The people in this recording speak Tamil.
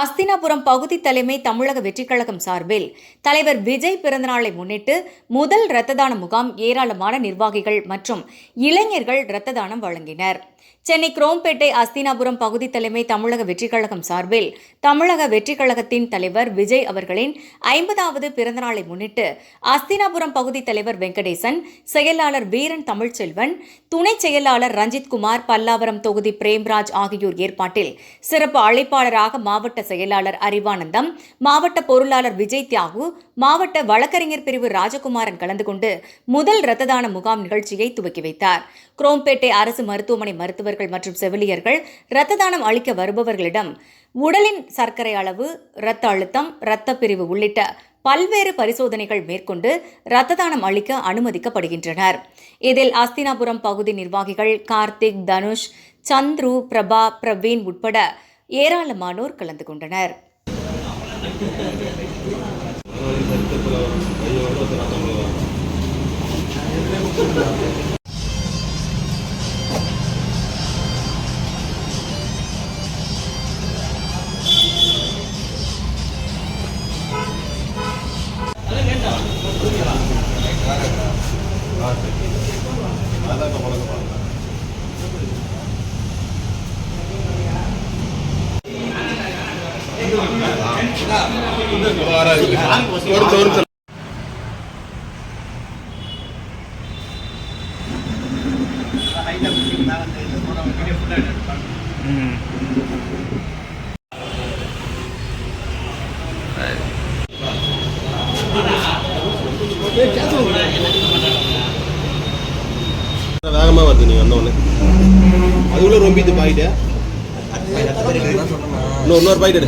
அஸ்தினாபுரம் பகுதி தலைமை தமிழக வெற்றிக் கழகம் சார்பில் தலைவர் விஜய் பிறந்தநாளை முன்னிட்டு முதல் இரத்த தான முகாம் ஏராளமான நிர்வாகிகள் மற்றும் இளைஞர்கள் இரத்த தானம் வழங்கினர். சென்னை குரோம்பேட்டை அஸ்தினாபுரம் பகுதி தலைமை தமிழக வெற்றிக் கழகம் சார்பில் தமிழக வெற்றிக் கழகத்தின் தலைவர் விஜய் அவர்களின் 50வது பிறந்தநாளை முன்னிட்டு அஸ்தினாபுரம் பகுதி தலைவர் வெங்கடேசன், செயலாளர் வீரன் தமிழ்ச்செல்வன், துணை செயலாளர் ரஞ்சித்குமார், பல்லாவரம் தொகுதி பிரேம்ராஜ் ஆகியோர் ஏற்பாட்டில் சிறப்பு அழைப்பாளராக மாவட்ட செயலாளர் அறிவானந்தம், மாவட்ட பொருளாளர் விஜய் தியாகு, மாவட்ட வழக்கறிஞர் பிரிவு ராஜகுமாரன் கலந்து கொண்டு முதல் இரத்த தான முகாம் நிகழ்ச்சியை துவக்கி வைத்தார். குரோம்பேட்டை அரசு மருத்துவமனை மருத்துவர்கள் மற்றும் செவிலியர்கள் இரத்த தானம் அளிக்க வருபவர்களிடம் உடலின் சர்க்கரை அளவு, இரத்த அழுத்தம், இரத்த பிரிவு உள்ளிட்ட பல்வேறு பரிசோதனைகள் மேற்கொண்டு இரத்த தானம் அளிக்க அனுமதிக்கப்படுகின்றனர். இதில் அஸ்தினாபுரம் பகுதி நிர்வாகிகள் கார்த்திக், தனுஷ், சந்துரு, பிரபா, பிரவீன் உட்பட ஏராளமானோர் கலந்து கொண்டனர். வேகமாக வருது நீ வந்தோடனே அதுக்குள்ள ரொம்ப இது பாயிட்டு இன்னொரு பாயிட்டு